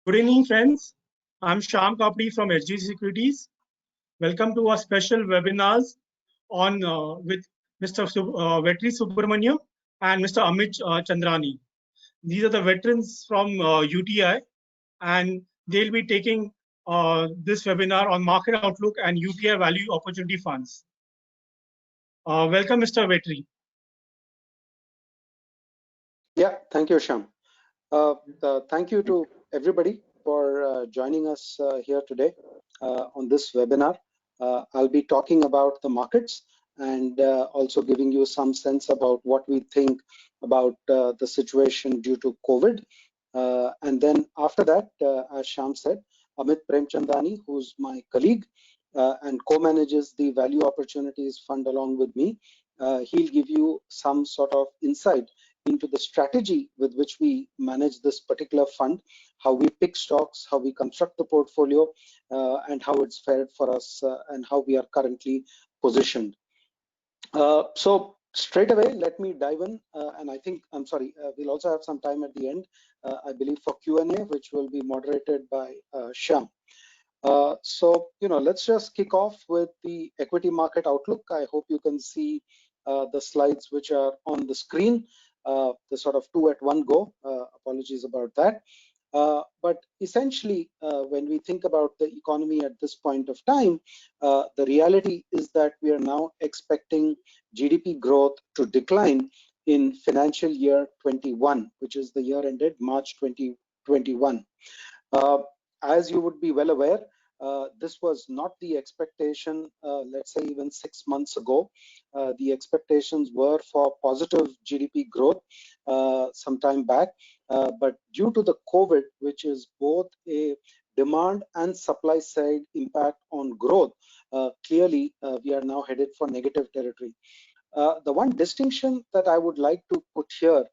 Good evening, friends. I'm Shyam Kapdi from SG Securities. Welcome to our special webinars on with Mr. Vetri Subramaniam and Mr. Amit Chandrani. These are the veterans from UTI, and they'll be taking this webinar on market outlook and UTI value opportunity funds. Welcome, Mr. Vetri. Yeah, thank you, Shyam. Thank you to everybody for joining us here today on this webinar. I'll be talking about the markets and also giving you some sense about what we think about the situation due to COVID. And then after that, as Shyam said, Amit Premchandani, who's my colleague and co-manages the Value Opportunities Fund along with me, he'll give you some sort of insight into the strategy with which we manage this particular fund, how we pick stocks, how we construct the portfolio, and how it's fared for us and how we are currently positioned. So straight away, let me dive in, and I think, we'll also have some time at the end, I believe, for Q&A, which will be moderated by Shyam. So, let's just kick off with the equity market outlook. I hope you can see the slides which are on the screen, the sort of two at one go. Apologies about that. But essentially, when we think about the economy at this point of time, the reality is that we are now expecting GDP growth to decline in financial year 21, which is the year ended March 2021. As you would be well aware, this was not the expectation, let's say even 6 months ago. The expectations were for positive GDP growth some time back, but due to the COVID, which is both a demand and supply side impact on growth, clearly we are now headed for negative territory. The one distinction that I would like to put here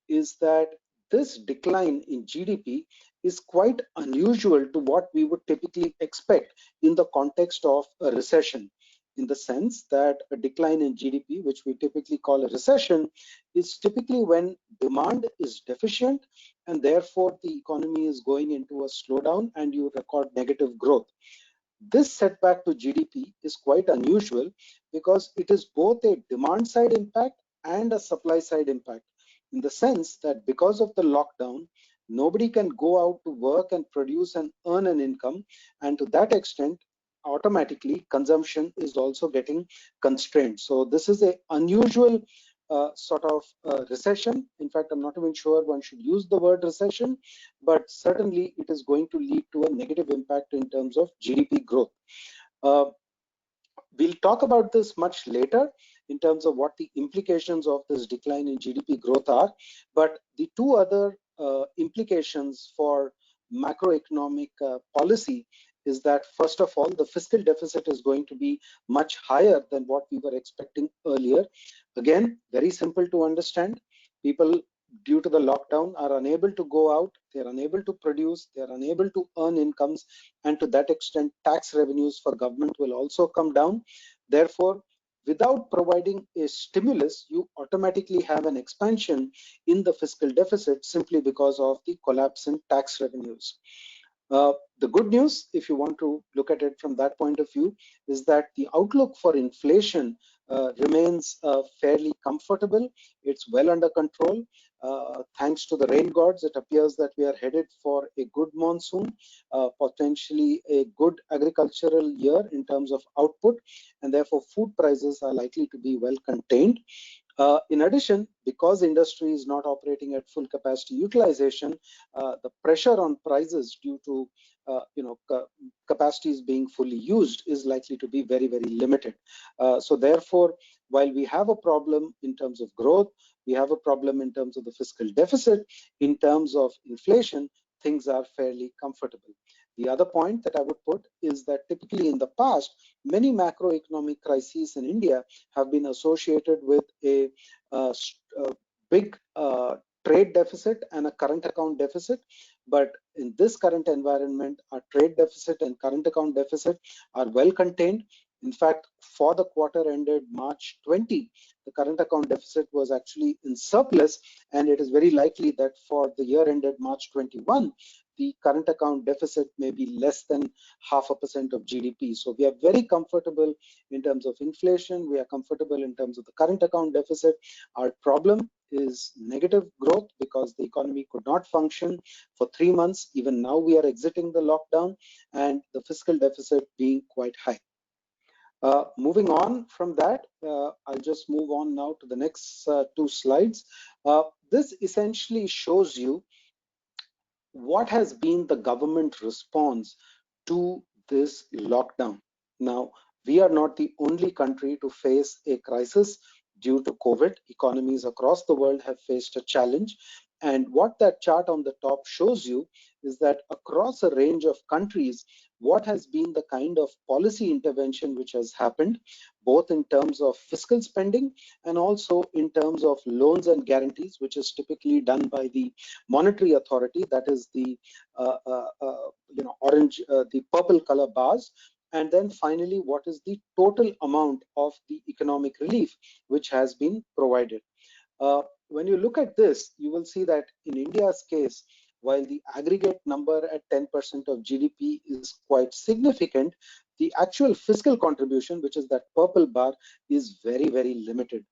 is that this decline in GDP is quite unusual to what we would typically expect in the context of a recession, in the sense that a decline in GDP, which we typically call a recession, is typically when demand is deficient and therefore the economy is going into a slowdown and you record negative growth. This setback to GDP is quite unusual because it is both a demand side impact and a supply side impact, in the sense that because of the lockdown, nobody can go out to work and produce and earn an income, and to that extent, automatically consumption is also getting constrained. So this is an unusual sort of recession. In fact, I'm not even sure one should use the word recession, but certainly it is going to lead to a negative impact in terms of GDP growth. We'll talk about this much later in terms of what the implications of this decline in GDP growth are, but the two other implications for macroeconomic policy is that, first of all, the fiscal deficit is going to be much higher than what we were expecting earlier. Again, very simple to understand. People, due to the lockdown, are unable to go out, they're unable to produce, they're unable to earn incomes, and to that extent, tax revenues for government will also come down. Therefore, without providing a stimulus, you automatically have an expansion in the fiscal deficit simply because of the collapse in tax revenues. The good news, if you want to look at it from that point of view, is that the outlook for inflation remains fairly comfortable. It's well under control. Thanks to the rain gods, it appears that we are headed for a good monsoon, potentially a good agricultural year in terms of output, and therefore food prices are likely to be well contained. In addition, because industry is not operating at full capacity utilization, the pressure on prices due to capacities being fully used is likely to be very, very limited. So therefore, while we have a problem in terms of growth, we have a problem in terms of the fiscal deficit, in terms of inflation, things are fairly comfortable. The other point that I would put is that typically in the past, many macroeconomic crises in India have been associated with a big trade deficit and a current account deficit. But in this current environment, our trade deficit and current account deficit are well contained. In fact, for the quarter ended March 20, the current account deficit was actually in surplus, and it is very likely that for the year ended March 21, the current account deficit may be less than 0.5% of GDP. So we are very comfortable in terms of inflation. We are comfortable in terms of the current account deficit. Our problem is negative growth because the economy could not function for 3 months. Even now we are exiting the lockdown, and the fiscal deficit being quite high. Moving on from that, I'll just move on now to the next 2 slides. This essentially shows you what has been the government response to this lockdown. Now, we are not the only country to face a crisis due to COVID. Economies across the world have faced a challenge. And what that chart on the top shows you is that across a range of countries, what has been the kind of policy intervention which has happened, both in terms of fiscal spending and also in terms of loans and guarantees, which is typically done by the monetary authority, that is the orange, the purple color bars. And then finally, what is the total amount of the economic relief which has been provided. When you look at this, you will see that in India's case, while the aggregate number at 10% of GDP is quite significant, the actual fiscal contribution, which is that purple bar, is very, very limited.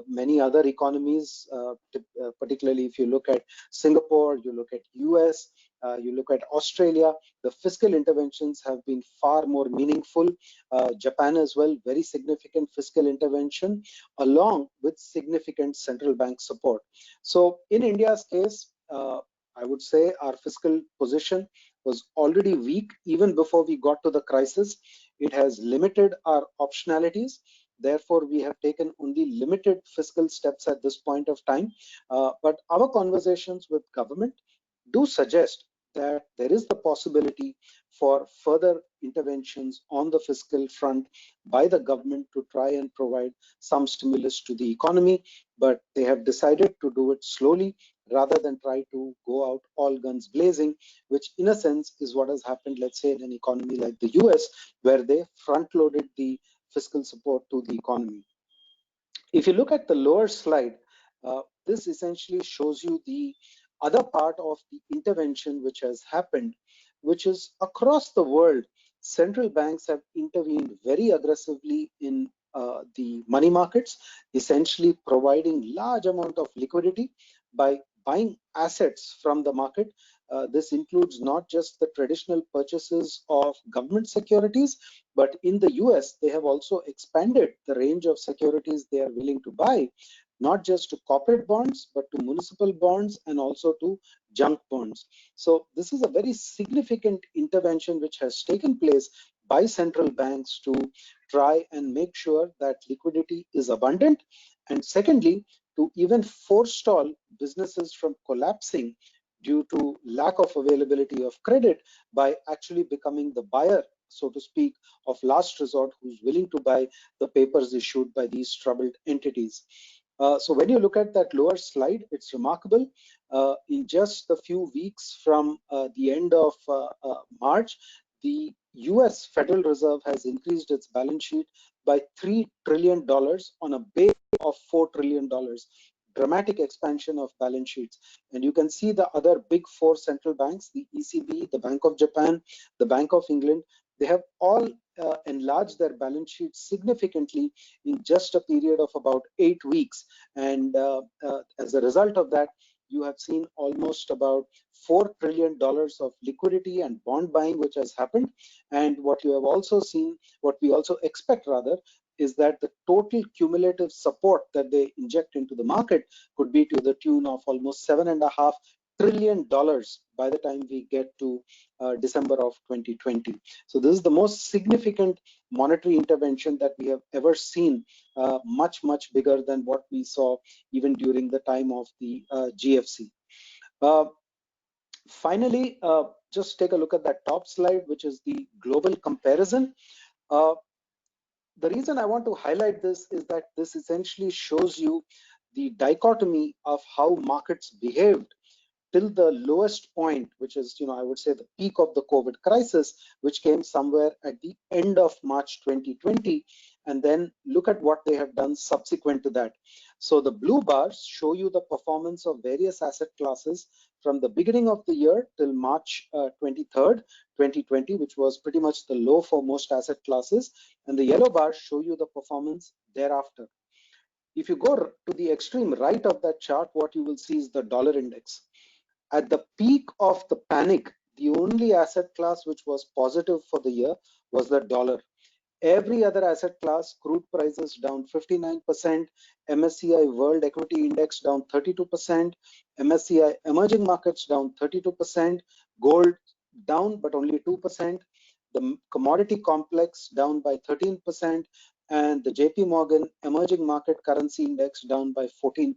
Many other economies, particularly if you look at Singapore, you look at US, you look at Australia, the fiscal interventions have been far more meaningful. Japan as well, very significant fiscal intervention, along with significant central bank support. So in India's case, I would say our fiscal position was already weak even before we got to the crisis. It has limited our optionalities. Therefore, we have taken only limited fiscal steps at this point of time. But our conversations with government do suggest that there is the possibility for further interventions on the fiscal front by the government to try and provide some stimulus to the economy, but they have decided to do it slowly rather than try to go out all guns blazing, which in a sense is what has happened, let's say, in an economy like the US, where they front-loaded the fiscal support to the economy. If you look at the lower slide, this essentially shows you the other part of the intervention which has happened, which is across the world, central banks have intervened very aggressively in the money markets, essentially providing large amount of liquidity by buying assets from the market. This includes not just the traditional purchases of government securities, but in the US, they have also expanded the range of securities they are willing to buy, not just to corporate bonds, but to municipal bonds and also to junk bonds. So this is a very significant intervention which has taken place by central banks to try and make sure that liquidity is abundant. And secondly, to even forestall businesses from collapsing due to lack of availability of credit by actually becoming the buyer, so to speak, of last resort, who's willing to buy the papers issued by these troubled entities. So when you look at that lower slide, it's remarkable. In just a few weeks from the end of March, the US Federal Reserve has increased its balance sheet by $3 trillion on a base of $4 trillion. Dramatic expansion of balance sheets. And you can see the other big 4 central banks, the ECB, the Bank of Japan, the Bank of England, they have all enlarged their balance sheets significantly in just a period of about 8 weeks. And as a result of that, you have seen almost about $4 trillion of liquidity and bond buying, which has happened. And what you have also seen, what we also expect rather, is that the total cumulative support that they inject into the market could be to the tune of almost $7.5 trillion by the time we get to December of 2020. So this is the most significant monetary intervention that we have ever seen, much, much bigger than what we saw even during the time of the GFC. Finally, just take a look at that top slide, which is the global comparison. The reason I want to highlight this is that this essentially shows you the dichotomy of how markets behaved till the lowest point, which is, I would say the peak of the COVID crisis, which came somewhere at the end of March 2020. And then look at what they have done subsequent to that. So the blue bars show you the performance of various asset classes from the beginning of the year till March 23rd, 2020, which was pretty much the low for most asset classes. And the yellow bars show you the performance thereafter. If you go to the extreme right of that chart, what you will see is the dollar index. At the peak of the panic, the only asset class which was positive for the year was the dollar. Every other asset class, crude prices down 59%, MSCI World Equity Index down 32%, MSCI Emerging Markets down 32%, gold down but only 2%, the commodity complex down by 13%, and the JP Morgan Emerging Market Currency Index down by 14%.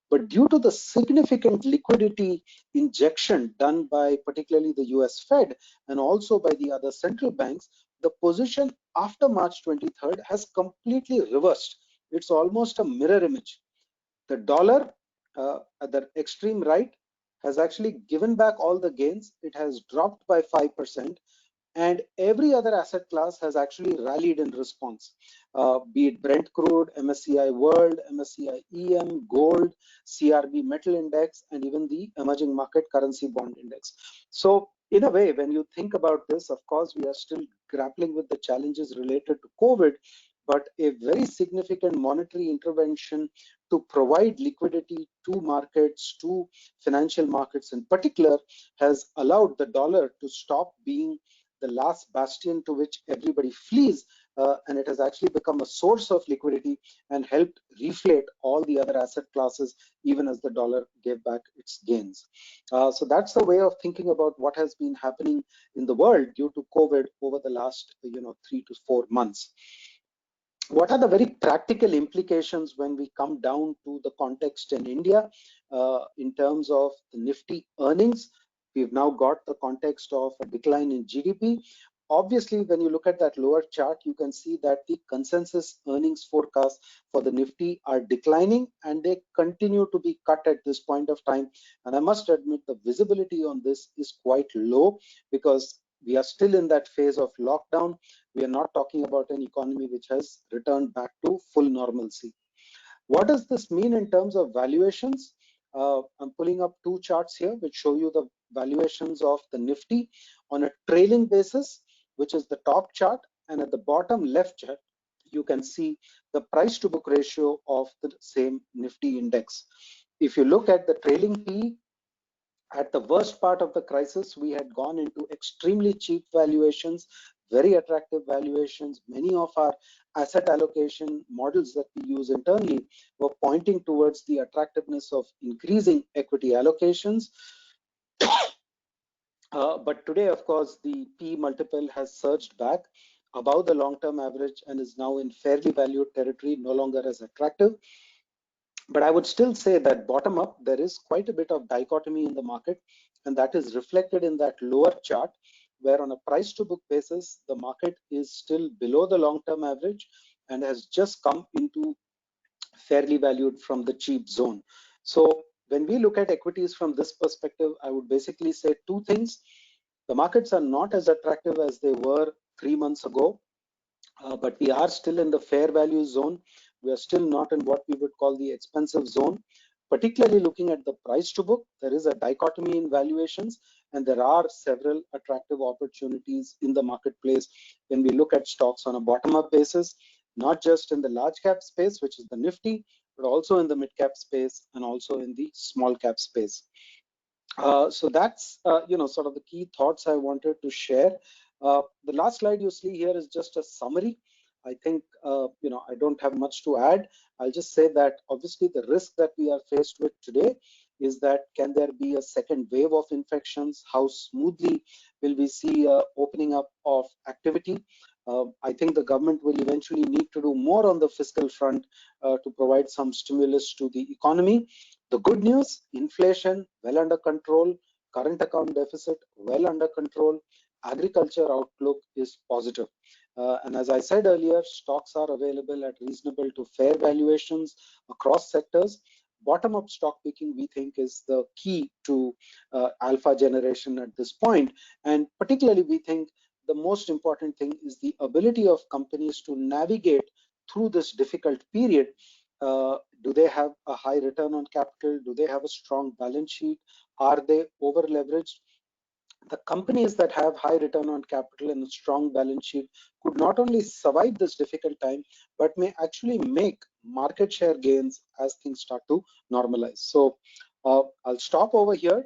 But due to the significant liquidity injection done by particularly the US Fed and also by the other central banks, the position after March 23rd has completely reversed. It's almost a mirror image. The dollar at the extreme right has actually given back all the gains. It has dropped by 5%. And every other asset class has actually rallied in response, be it Brent crude, MSCI World, MSCI EM, gold, CRB metal index, and even the emerging market currency bond index. So in a way, when you think about this, of course, we are still grappling with the challenges related to COVID, but a very significant monetary intervention to provide liquidity to markets, to financial markets in particular, has allowed the dollar to stop being the last bastion to which everybody flees, and it has actually become a source of liquidity and helped reflate all the other asset classes, even as the dollar gave back its gains. So that's the way of thinking about what has been happening in the world due to COVID over the last 3 to 4 months. What are the very practical implications when we come down to the context in India in terms of the Nifty earnings? We've now got the context of a decline in GDP. Obviously, when you look at that lower chart, you can see that the consensus earnings forecasts for the Nifty are declining, and they continue to be cut at this point of time. And I must admit the visibility on this is quite low because we are still in that phase of lockdown. We are not talking about an economy which has returned back to full normalcy. What does this mean in terms of valuations? I'm pulling up two charts here which show you the valuations of the Nifty on a trailing basis, which is the top chart, and at the bottom left chart, you can see the price to book ratio of the same Nifty index. If you look at the trailing P, at the worst part of the crisis, we had gone into extremely cheap valuations, very attractive valuations. Many of our asset allocation models that we use internally were pointing towards the attractiveness of increasing equity allocations. But today, of course, the P multiple has surged back above the long-term average and is now in fairly valued territory, no longer as attractive. But I would still say that bottom up, there is quite a bit of dichotomy in the market, and that is reflected in that lower chart, where on a price to book basis, the market is still below the long-term average and has just come into fairly valued from the cheap zone. So when we look at equities from this perspective, I would basically say two things. The markets are not as attractive as they were 3 months ago, but we are still in the fair value zone. We are still not in what we would call the expensive zone. Particularly looking at the price to book, there is a dichotomy in valuations, and there are several attractive opportunities in the marketplace when we look at stocks on a bottom-up basis, not just in the large cap space, which is the Nifty, but also in the mid cap space and also in the small cap space. So that's sort of the key thoughts I wanted to share. The last slide you see here is just a summary. I think I don't have much to add. I'll just say that obviously the risk that we are faced with today is that can there be a second wave of infections? How smoothly will we see opening up of activity? I think the government will eventually need to do more on the fiscal front to provide some stimulus to the economy. The good news, inflation well under control, current account deficit well under control, agriculture outlook is positive. And as I said earlier, stocks are available at reasonable to fair valuations across sectors. bottom-up stock picking, we think, is the key to alpha generation at this point. And particularly, we think the most important thing is the ability of companies to navigate through this difficult period. Do they have a high return on capital? Do they have a strong balance sheet? Are they over leveraged? The companies that have high return on capital and a strong balance sheet could not only survive this difficult time, but may actually make market share gains as things start to normalize. So I'll stop over here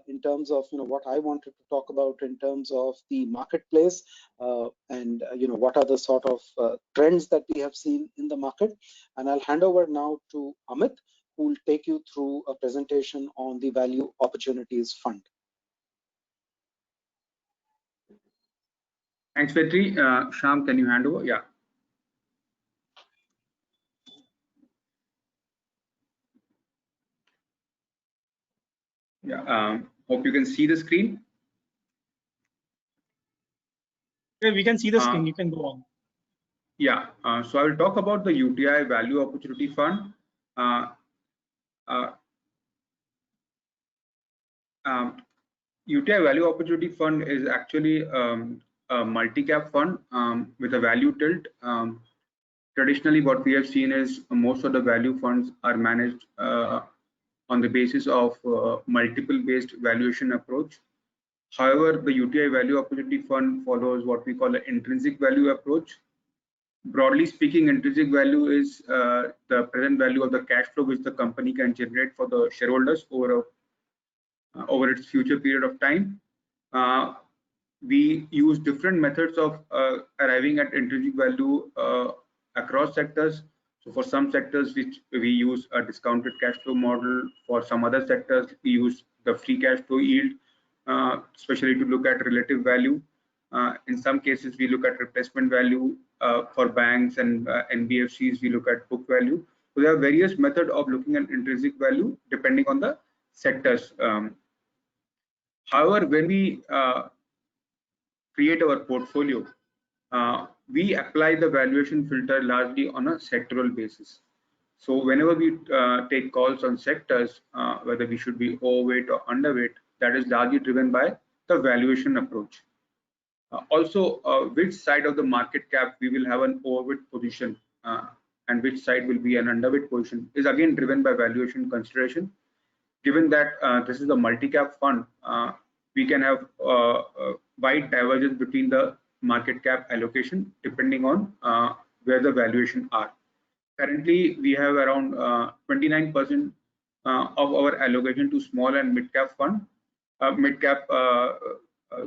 in terms of what I wanted to talk about in terms of the marketplace and what are the sort of trends that we have seen in the market. And I'll hand over now to Amit, who will take you through a presentation on the Value Opportunities Fund. Thanks, Vetri. Shyam, can you hand over? Yeah. Yeah. Hope you can see the screen. Yeah, we can see the screen. You can go on. Yeah. So I will talk about the UTI Value Opportunity Fund. UTI Value Opportunity Fund is actually a multi-cap fund with a value tilt. Traditionally, what we have seen is most of the value funds are managed on the basis of multiple-based valuation approach. However, the UTI Value Opportunity Fund follows what we call an intrinsic value approach. Broadly speaking, intrinsic value is the present value of the cash flow which the company can generate for the shareholders over its future period of time. We use different methods of arriving at intrinsic value across sectors. So for some sectors, which we use a discounted cash flow model. For some other sectors, we use the free cash flow yield, especially to look at relative value. In some cases, we look at replacement value. For banks and NBFCs, we look at book value. So there are various methods of looking at intrinsic value depending on the sectors. However, when we create our portfolio, we apply the valuation filter largely on a sectoral basis. So whenever we take calls on sectors, whether we should be overweight or underweight, that is largely driven by the valuation approach. Also, which side of the market cap we will have an overweight position and which side will be an underweight position is again driven by valuation consideration. Given that this is a multi-cap fund, we can have wide divergence between the market cap allocation depending on where the valuation are. Currently, we have around 29% of our allocation to small and mid-cap fund, mid-cap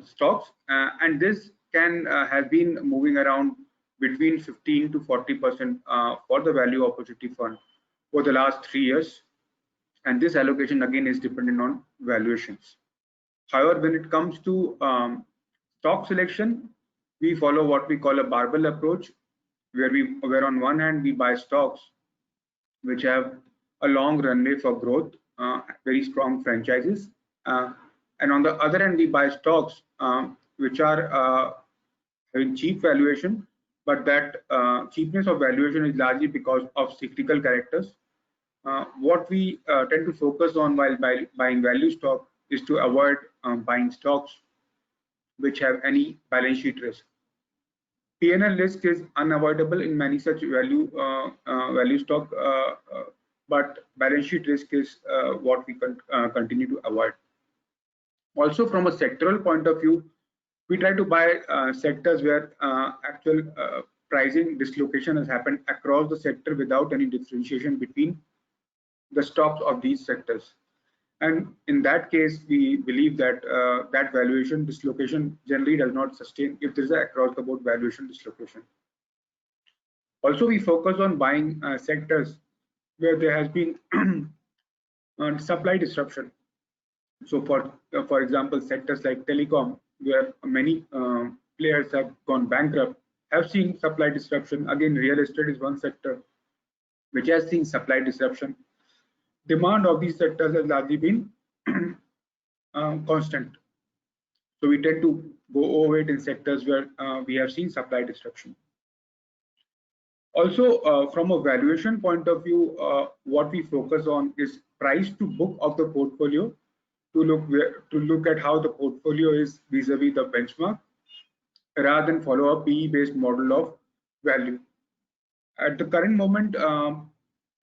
stocks, and this has been moving around between 15 to 40% for the Value Opportunity Fund for the last 3 years. And this allocation again is dependent on valuations. However, when it comes to stock selection, we follow what we call a barbell approach, where on one hand we buy stocks which have a long runway for growth, very strong franchises, and on the other hand we buy stocks which are having cheap valuation, but that cheapness of valuation is largely because of cyclical characters. What we tend to focus on while buying value stock is to avoid buying stocks which have any balance sheet risk. P&L risk is unavoidable in many such value stock, but balance sheet risk is what we continue to avoid. Also, from a sectoral point of view, we try to buy sectors where actual pricing dislocation has happened across the sector without any differentiation between the stocks of these sectors. And in that case, we believe that that valuation dislocation generally does not sustain if there is an across-the-board valuation dislocation. Also, we focus on buying sectors where there has been supply disruption. So, for example, sectors like telecom, where many players have gone bankrupt, have seen supply disruption. Again, real estate is one sector which has seen supply disruption. Demand of these sectors has largely been constant. So we tend to go overweight in sectors where we have seen supply disruption. Also, from a valuation point of view, what we focus on is price to book of the portfolio to look at how the portfolio is vis-a-vis the benchmark, rather than follow a PE-based model of value. At the current moment,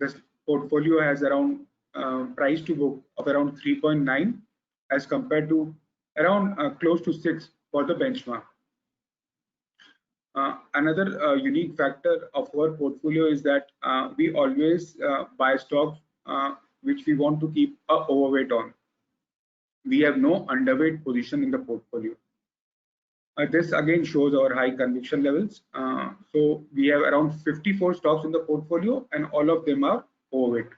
this portfolio has around price to book of around 3.9 as compared to around close to 6 for the benchmark. Another unique factor of our portfolio is that we always buy stocks which we want to keep a overweight on. We have no underweight position in the portfolio. This again shows our high conviction levels. So we have around 54 stocks in the portfolio and all of them are overweight.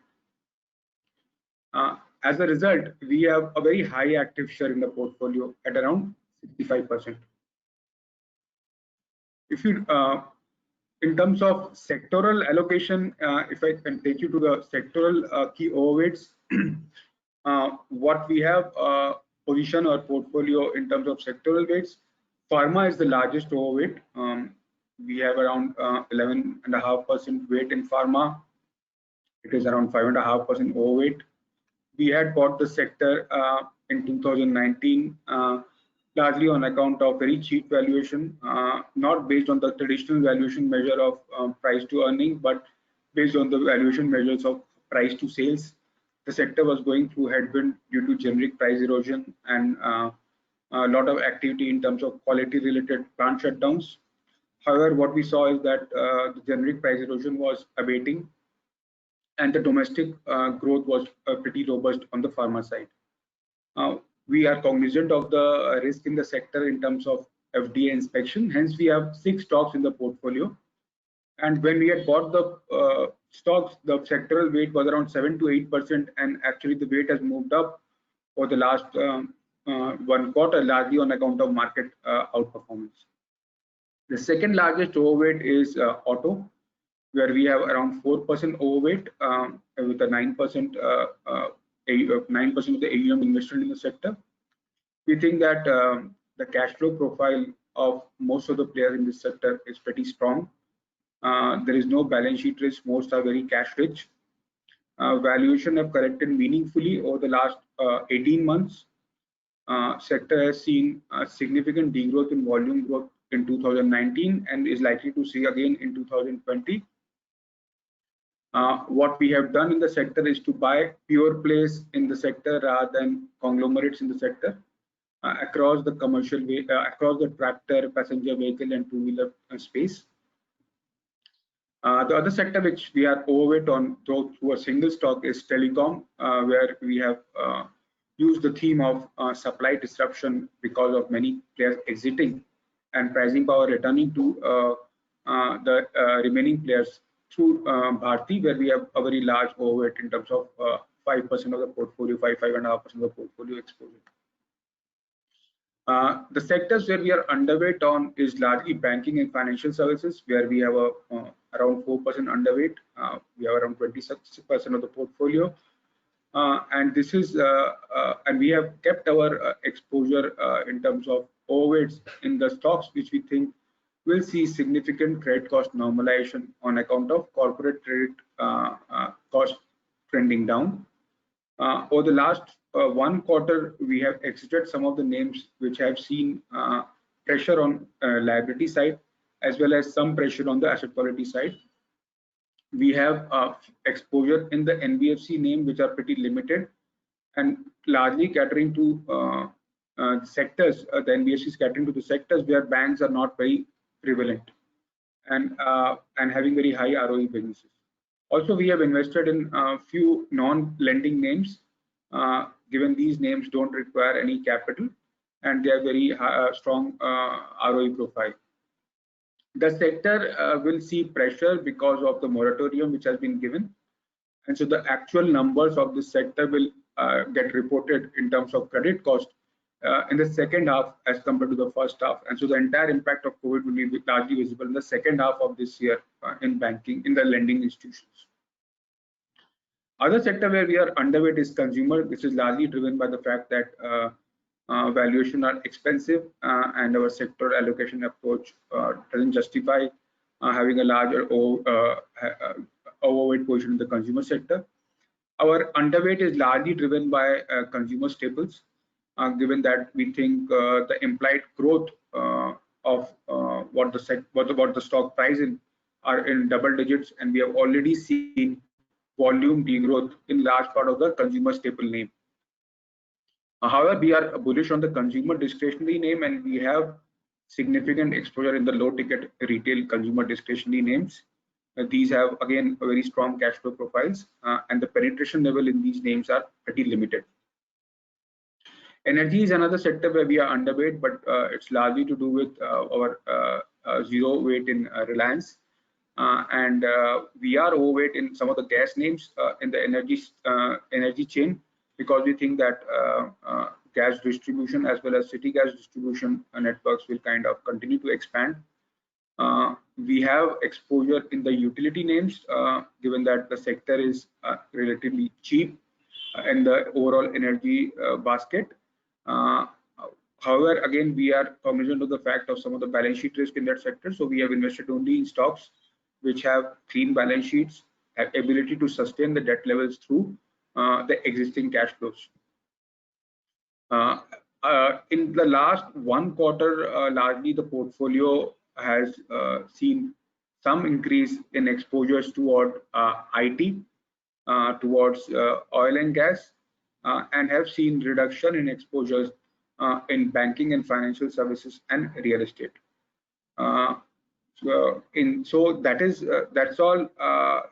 As a result, we have a very high active share in the portfolio at around 65%. If you, in terms of sectoral allocation, if I can take you to the sectoral key overweights, what we have position our portfolio in terms of sectoral weights. Pharma is the largest overweight. We have around 11.5% weight in pharma. It is around 5.5% overweight. We had bought the sector in 2019. Largely on account of very cheap valuation, not based on the traditional valuation measure of price to earning, but based on the valuation measures of price to sales. The sector was going through headwind due to generic price erosion and a lot of activity in terms of quality related plant shutdowns. However, what we saw is that the generic price erosion was abating and the domestic growth was pretty robust on the pharma side. We are cognizant of the risk in the sector in terms of FDA inspection. Hence, we have 6 stocks in the portfolio. And when we had bought the stocks, the sectoral weight was around 7 to 8%, and actually the weight has moved up for the last 1 quarter, largely on account of market outperformance. The second largest overweight is auto, where we have around 4% overweight with a 9% 9% of the AUM invested in the sector. We think that the cash flow profile of most of the players in this sector is pretty strong. There is no balance sheet risk. Most are very cash rich. Valuation have corrected meaningfully over the last 18 months. Sector has seen a significant degrowth in volume growth in 2019 and is likely to see again in 2020. What we have done in the sector is to buy pure plays in the sector rather than conglomerates in the sector across the commercial way, across the tractor, passenger vehicle, and two-wheeler space. The other sector which we are overweight on through a single stock is telecom, where we have used the theme of supply disruption because of many players exiting and pricing power returning to the remaining players through Bharti, where we have a very large overweight in terms of 5% of the portfolio, 5.5% of the portfolio exposure. The sectors where we are underweight on is largely banking and financial services, where we have around 4% underweight. We have around 26% of the portfolio, and this is and we have kept our exposure in terms of overweights in the stocks which we think will see significant credit cost normalization on account of corporate credit cost trending down. Over the last 1 quarter, we have exited some of the names which have seen pressure on liability side as well as some pressure on the asset quality side. We have exposure in the NBFC name which are pretty limited and largely catering to sectors. The NBFC is catering to the sectors where banks are not very prevalent and having very high ROE businesses. Also, we have invested in a few non-lending names, given these names don't require any capital and they are very strong ROE profile. The sector will see pressure because of the moratorium which has been given, and so the actual numbers of this sector will get reported in terms of credit cost in the second half as compared to the first half, and so the entire impact of COVID will be largely visible in the second half of this year in banking, in the lending institutions. Other sector where we are underweight is consumer. This is largely driven by the fact that valuation are expensive and our sector allocation approach doesn't justify having a larger overweight position in the consumer sector. Our underweight is largely driven by consumer staples, given that we think the implied growth of what the stock price are in double digits, and we have already seen volume degrowth in large part of the consumer staple name. However, we are bullish on the consumer discretionary name, and we have significant exposure in the low ticket retail consumer discretionary names. These have again a very strong cash flow profiles, and the penetration level in these names are pretty limited. Energy is another sector where we are underweight, but it's largely to do with our zero weight in Reliance, and we are overweight in some of the gas names in the energy chain, because we think that gas distribution as well as city gas distribution networks will kind of continue to expand. We have exposure in the utility names, given that the sector is relatively cheap in the overall energy basket. However, again, we are cognizant of the fact of some of the balance sheet risk in that sector, so we have invested only in stocks which have clean balance sheets, have ability to sustain the debt levels through the existing cash flows. In the last 1 quarter, largely the portfolio has seen some increase in exposures toward IT, towards oil and gas, and have seen reduction in exposures in banking and financial services and real estate. So that's all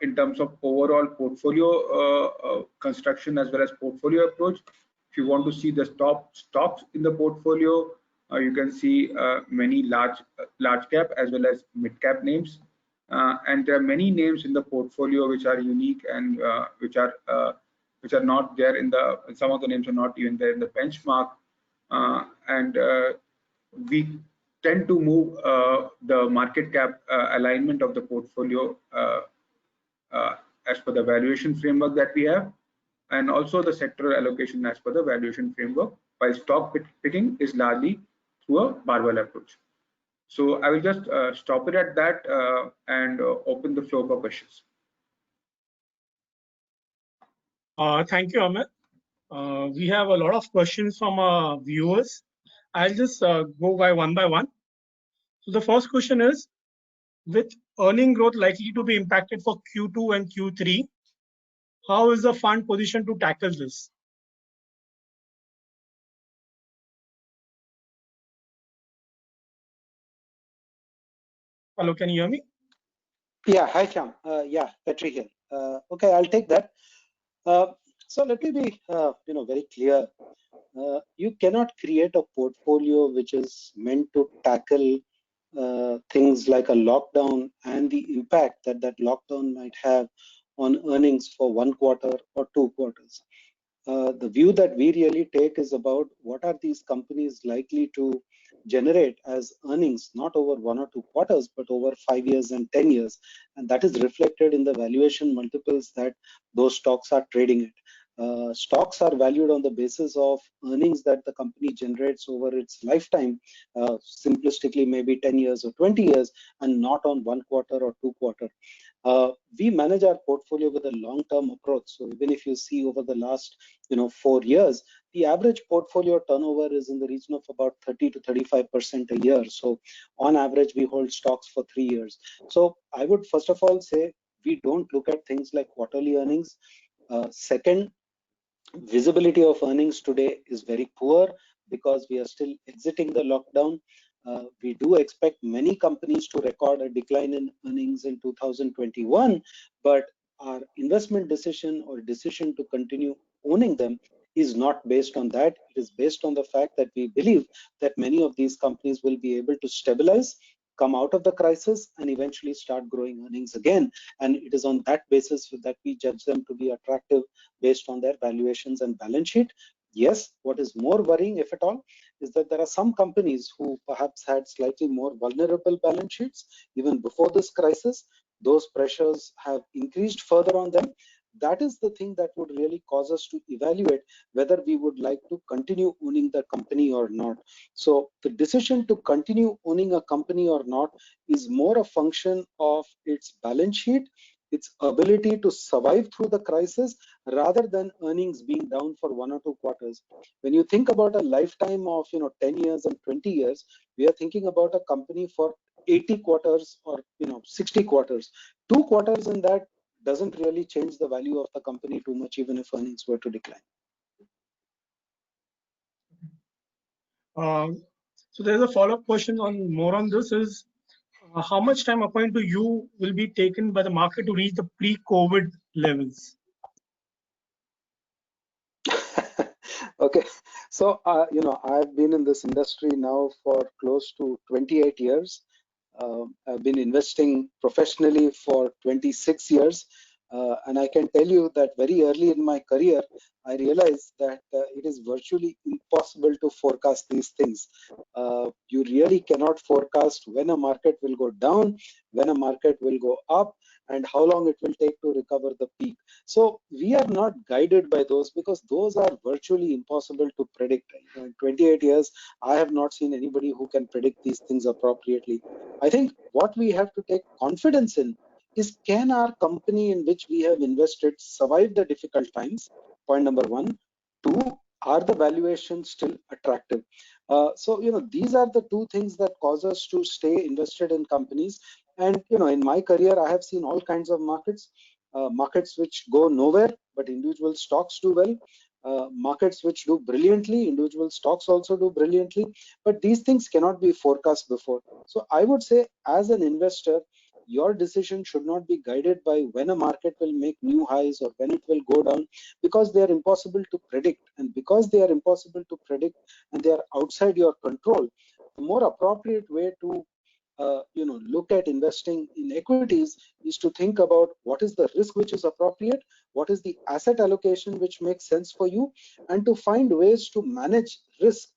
in terms of overall portfolio construction as well as portfolio approach. If you want to see the top stocks in the portfolio, you can see many large cap as well as mid cap names, and there are many names in the portfolio which are unique and which are not there in the, some of the names are not even there in the benchmark, and we tend to move the market cap alignment of the portfolio as per the valuation framework that we have, and also the sectoral allocation as per the valuation framework, while stock picking is largely through a barbell approach. So I will just stop it at that and open the floor for questions. Thank you, Amit. We have a lot of questions from our viewers. I'll just go by one. So the first question is, with earning growth likely to be impacted for Q2 and Q3, how is the fund positioned to tackle this? Hello, can you hear me? Yeah, hi, Shyam. Yeah, Petri here. Okay, I'll take that. So let me be, very clear. You cannot create a portfolio which is meant to tackle things like a lockdown and the impact that that lockdown might have on earnings for 1 quarter or 2 quarters. The view that we really take is about what are these companies likely to generate as earnings, not over 1 or 2 quarters, but over 5 years and 10 years. And that is reflected in the valuation multiples that those stocks are trading at. Stocks are valued on the basis of earnings that the company generates over its lifetime, simplistically maybe 10 years or 20 years, and not on 1 quarter or 2 quarter. We manage our portfolio with a long-term approach. So even if you see over the last 4 years, the average portfolio turnover is in the region of about 30 to 35% a year. So on average, we hold stocks for 3 years. So I would first of all say we don't look at things like quarterly earnings. Second, visibility of earnings today is very poor because we are still exiting the lockdown. We do expect many companies to record a decline in earnings in 2021, but our investment decision or decision to continue owning them is not based on that. It is based on the fact that we believe that many of these companies will be able to stabilize, come out of the crisis, and eventually start growing earnings again. And it is on that basis that we judge them to be attractive based on their valuations and balance sheet. Yes, what is more worrying, if at all, is that there are some companies who perhaps had slightly more vulnerable balance sheets even before this crisis. Those pressures have increased further on them. that is the thing that would really cause us to evaluate whether we would like to continue owning the company or not. So the decision to continue owning a company or not is more a function of its balance sheet, its ability to survive through the crisis, rather than earnings being down for 1 or 2 quarters. When you think about a lifetime of 10 years and 20 years, we are thinking about a company for 80 quarters or 60 quarters. 2 quarters in that doesn't really change the value of the company too much, even if earnings were to decline. So there's a follow-up question on more on this is how much time according to you will be taken by the market to reach the pre-COVID levels? Okay, so I've been in this industry now for close to 28 years. I've been investing professionally for 26 years. And I can tell you that very early in my career, I realized that it is virtually impossible to forecast these things. You really cannot forecast when a market will go down, when a market will go up, and how long it will take to recover the peak. So we are not guided by those because those are virtually impossible to predict. In 28 years, I have not seen anybody who can predict these things appropriately. I think what we have to take confidence in is, can our company in which we have invested survive the difficult times? Point number one. Two, are the valuations still attractive? So these are the two things that cause us to stay invested in companies. And in my career, I have seen all kinds of markets. Markets which go nowhere, but individual stocks do well. Markets which do brilliantly, individual stocks also do brilliantly. But these things cannot be forecast before. So I would say, as an investor, your decision should not be guided by when a market will make new highs or when it will go down, because they are impossible to predict. And because they are impossible to predict and they are outside your control, the more appropriate way to look at investing in equities is to think about what is the risk which is appropriate, what is the asset allocation which makes sense for you, and to find ways to manage risk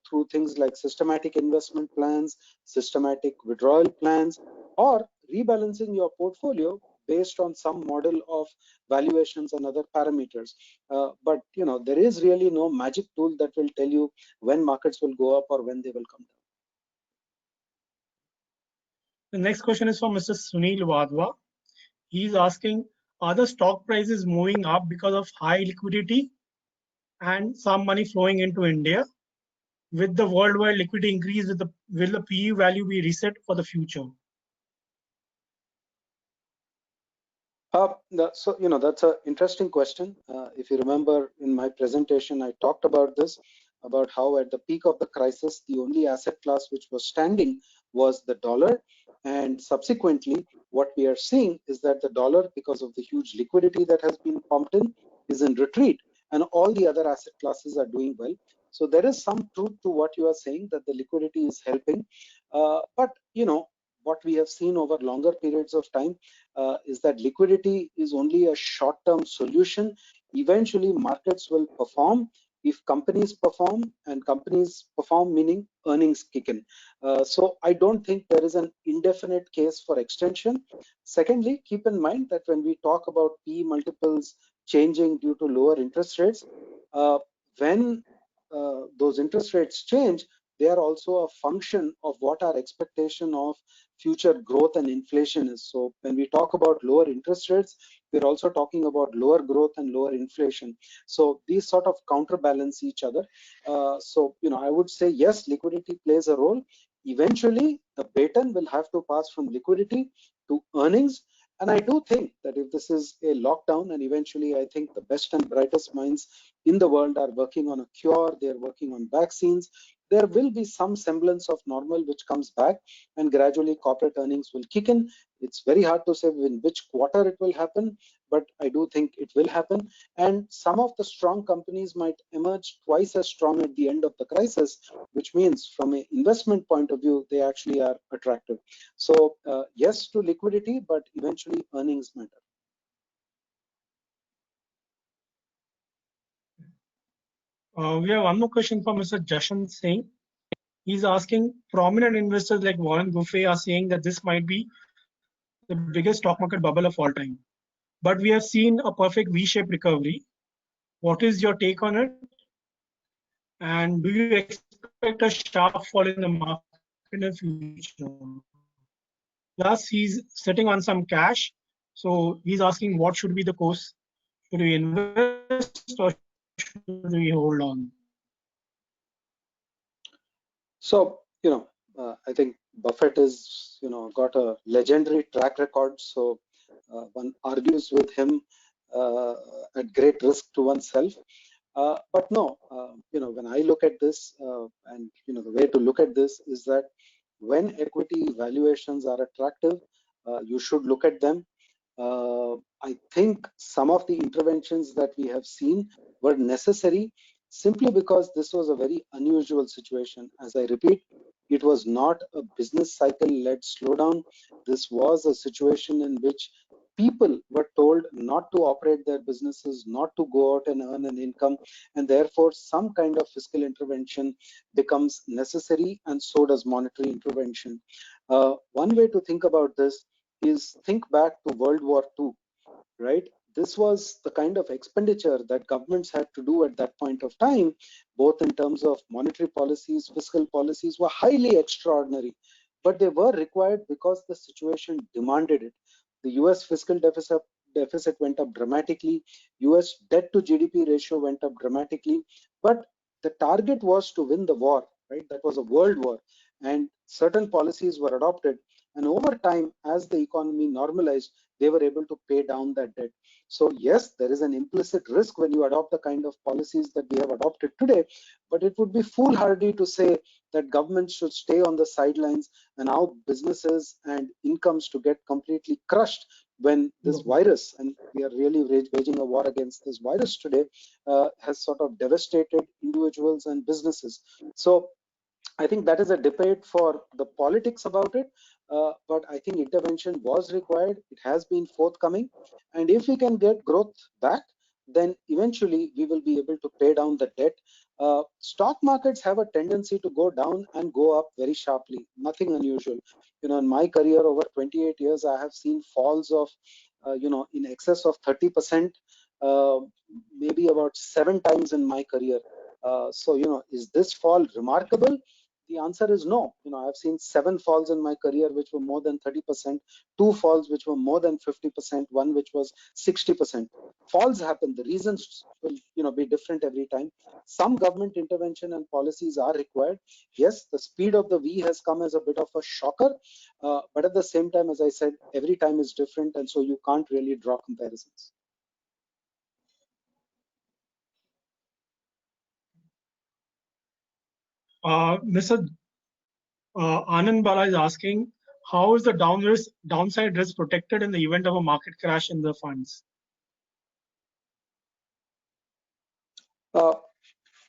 through things like systematic investment plans, systematic withdrawal plans, or rebalancing your portfolio based on some model of valuations and other parameters. But there is really no magic tool that will tell you when markets will go up or when they will come down. The next question is from Mr. Sunil Wadhwa. He's asking, are the stock prices moving up because of high liquidity and some money flowing into India? With the worldwide liquidity increase, will the PE value be reset for the future? So that's an interesting question. If you remember in my presentation, I talked about this, about how at the peak of the crisis, the only asset class which was standing was the dollar. And subsequently, what we are seeing is that the dollar, because of the huge liquidity that has been pumped in, is in retreat, and all the other asset classes are doing well. So there is some truth to what you are saying, that the liquidity is helping. But what we have seen over longer periods of time is that liquidity is only a short-term solution. Eventually, markets will perform if companies perform, and companies perform meaning earnings kick in. So I don't think there is an indefinite case for extension. Secondly, keep in mind that when we talk about PE multiples changing due to lower interest rates, when those interest rates change, they are also a function of what our expectation of future growth and inflation is. So when we talk about lower interest rates, we're also talking about lower growth and lower inflation. So these sort of counterbalance each other. So I would say yes, liquidity plays a role. Eventually, the baton will have to pass from liquidity to earnings. And I do think that if this is a lockdown, and eventually I think the best and brightest minds in the world are working on a cure, they're working on vaccines, there will be some semblance of normal which comes back, and gradually corporate earnings will kick in. It's very hard to say in which quarter it will happen, but I do think it will happen. And some of the strong companies might emerge twice as strong at the end of the crisis, which means from an investment point of view, they actually are attractive. So yes to liquidity, but eventually earnings matter. We have one more question from Mr. Jashan Singh. He's asking, prominent investors like Warren Buffett are saying that this might be the biggest stock market bubble of all time. but we have seen a perfect V-shaped recovery. What is your take on it? And do you expect a sharp fall in the market in the future? Plus, he's sitting on some cash, so he's asking what should be the course? Should we invest or should we hold on? So, I think Buffett is, got a legendary track record. So one argues with him uh, at great risk to oneself. But no, when I look at this, and the way to look at this is that when equity valuations are attractive, you should look at them. I think some of the interventions that we have seen were necessary simply because this was a very unusual situation. As I repeat, it was not a business cycle led slowdown. This was a situation in which people were told not to operate their businesses, not to go out and earn an income, and therefore some kind of fiscal intervention becomes necessary, and so does monetary intervention. One way to think about this is think back to World War II, right? This was the kind of expenditure that governments had to do at that point of time, both in terms of monetary policies, fiscal policies were highly extraordinary, but they were required because the situation demanded it. The US fiscal deficit went up dramatically, US debt to GDP ratio went up dramatically, but the target was to win the war, right? That was a world war, and certain policies were adopted. And over time, as the economy normalized, they were able to pay down that debt. So yes, there is an implicit risk when you adopt the kind of policies that we have adopted today, but it would be foolhardy to say that governments should stay on the sidelines and allow businesses and incomes to get completely crushed when this virus, and we are really waging a war against this virus today, has sort of devastated individuals and businesses. So I think that is a debate for the politics about it, but I think intervention was required. It has been forthcoming. And if we can get growth back, then eventually we will be able to pay down the debt. Stock markets have a tendency to go down and go up very sharply, nothing unusual. In my career over 28 years, I have seen falls of, in excess of 30%, maybe about 7 times in my career. So, is this fall remarkable? The answer is no. I've seen 7 falls in my career which were more than 30%, 2 falls which were more than 50%, one which was 60%. Falls happen. The reasons will be different every time. Some government intervention and policies are required. Yes, the speed of the V has come as a bit of a shocker, but at the same time, as I said, every time is different, and so you can't really draw comparisons. Mr. Anand Bala is asking, how is the downside risk protected in the event of a market crash in the funds?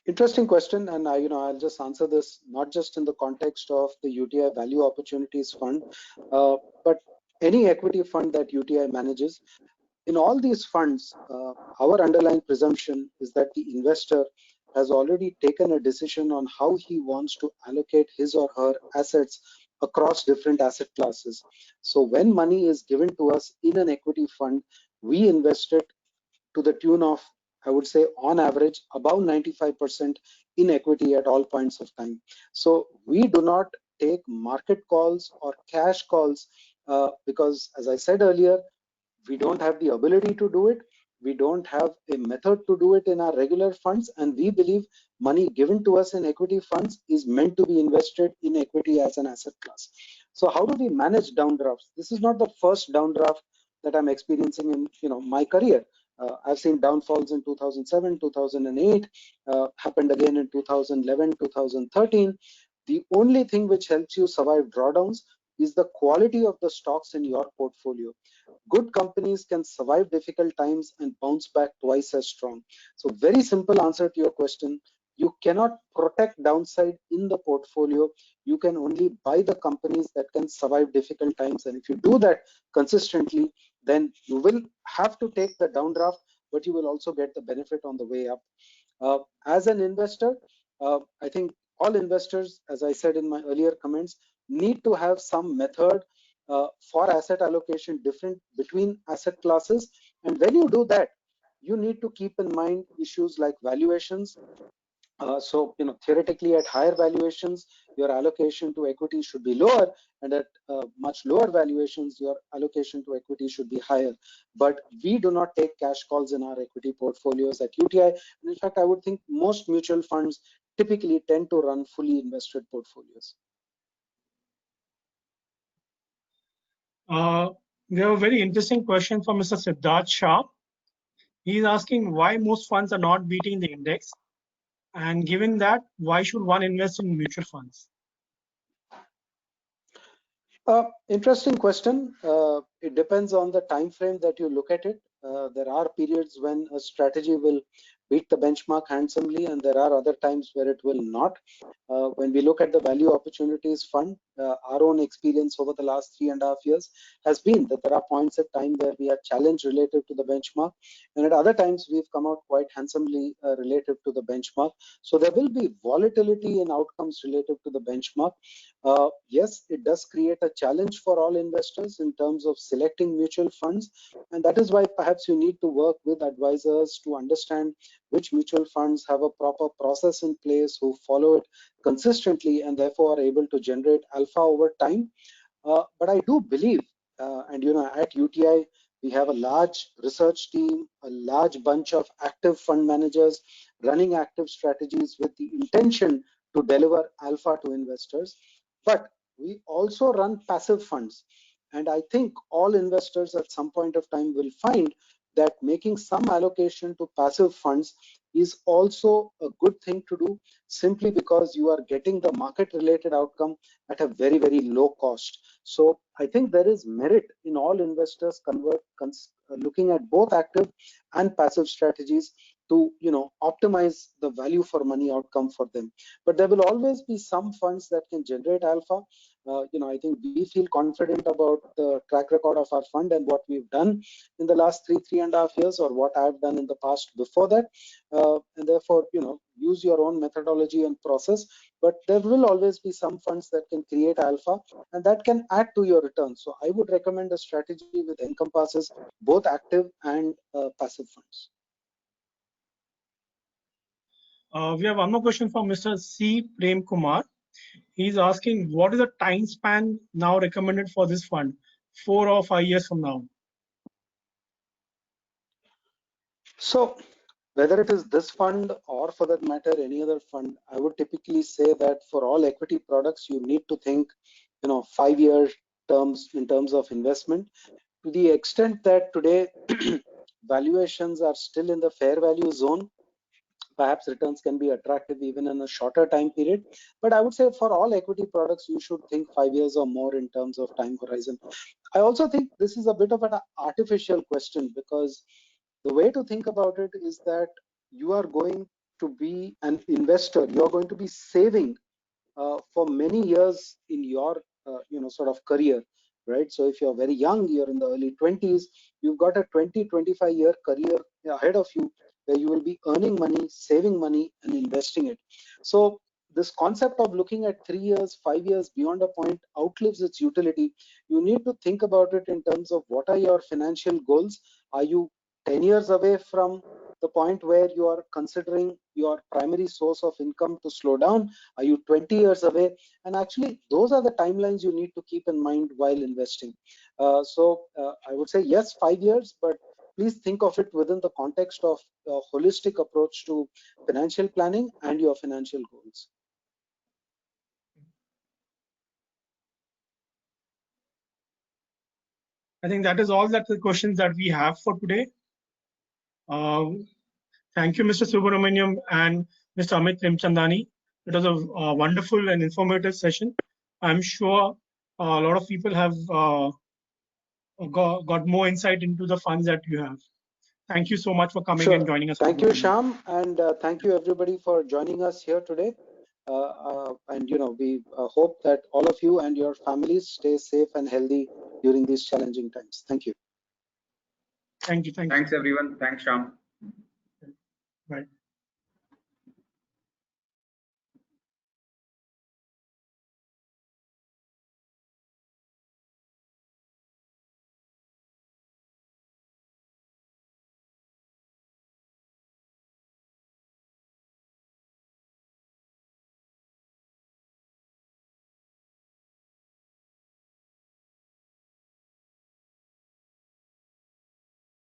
Interesting question, and I'll just answer this not just in the context of the UTI Value Opportunities Fund, but any equity fund that UTI manages. In all these funds, our underlying presumption is that the investor has already taken a decision on how he wants to allocate his or her assets across different asset classes. So when money is given to us in an equity fund, we invest it to the tune of, I would say, on average, about 95% in equity at all points of time. So we do not take market calls or cash calls because, as I said earlier, we don't have the ability to do it. We don't have a method to do it in our regular funds, and we believe money given to us in equity funds is meant to be invested in equity as an asset class. So how do we manage downdrafts? This is not the first downdraft that I'm experiencing in my career. I've seen downfalls in 2007, 2008, happened again in 2011, 2013. The only thing which helps you survive drawdowns is the quality of the stocks in your portfolio. Good companies can survive difficult times and bounce back twice as strong. So very simple answer to your question. You cannot protect downside in the portfolio. You can only buy the companies that can survive difficult times. And if you do that consistently, then you will have to take the downdraft, but you will also get the benefit on the way up. As an investor, I think all investors, as I said in my earlier comments, need to have some method for asset allocation different between asset classes. And when you do that, you need to keep in mind issues like valuations. So, theoretically, at higher valuations, your allocation to equity should be lower, and at much lower valuations, your allocation to equity should be higher. But we do not take cash calls in our equity portfolios at UTI. And in fact, I would think most mutual funds typically tend to run fully invested portfolios. We have a very interesting question from Mr. Siddharth Shah. He's asking why most funds are not beating the index, and given that, why should one invest in mutual funds? Interesting question. It depends on the time frame that you look at it. There are periods when a strategy will beat the benchmark handsomely, and there are other times where it will not. When we look at the Value Opportunities Fund, our own experience over the last 3.5 years has been that there are points at time where we are challenged relative to the benchmark, and at other times we've come out quite handsomely relative to the benchmark. So there will be volatility in outcomes relative to the benchmark. Yes, it does create a challenge for all investors in terms of selecting mutual funds, and that is why perhaps you need to work with advisors to understand which mutual funds have a proper process in place, who follow it consistently, and therefore are able to generate alpha over time. But I do believe, and at UTI, we have a large research team, a large bunch of active fund managers running active strategies with the intention to deliver alpha to investors. But we also run passive funds. And I think all investors at some point of time will find that making some allocation to passive funds is also a good thing to do, simply because you are getting the market related outcome at a very, very low cost. So I think there is merit in all investors looking at both active and passive strategies to optimize the value for money outcome for them. But there will always be some funds that can generate alpha. I think we feel confident about the track record of our fund and what we've done in the last 3.5 years, or what I've done in the past before that. And therefore, use your own methodology and process. But there will always be some funds that can create alpha, and that can add to your return. So I would recommend a strategy which encompasses both active and passive funds. We have one more question from Mr. C. Prem Kumar. He's asking, what is the time span now recommended for this fund, 4 or 5 years from now? So whether it is this fund or, for that matter, any other fund, I would typically say that for all equity products, you need to think 5-year terms in terms of investment. To the extent that today valuations are still in the fair value zone, perhaps returns can be attractive even in a shorter time period. But I would say for all equity products, you should think 5 years or more in terms of time horizon. I also think this is a bit of an artificial question, because the way to think about it is that you are going to be an investor, you're going to be saving for many years in your sort of career, right? So if you're very young, you're in the early 20s, you've got a 20-25 year career ahead of you, where you will be earning money, saving money, and investing it. So this concept of looking at 3 years, 5 years beyond a point outlives its utility. You need to think about it in terms of what are your financial goals. Are you 10 years away from the point where you are considering your primary source of income to slow down? Are you 20 years away? And actually, those are the timelines you need to keep in mind while investing. So I would say yes, 5 years, but please think of it within the context of a holistic approach to financial planning and your financial goals. I think that is all the questions that we have for today. Thank you, Mr. Subramaniam and Mr. Amit Premchandani. It was a wonderful and informative session. I'm sure a lot of people have got more insight into the funds that you have. Thank you so much for coming and joining us. Thank you, Shyam, and thank you everybody for joining us here today. And we hope that all of you and your families stay safe and healthy during these challenging times. Thank you. Thank you. Thanks everyone. Thanks, Shyam. Bye.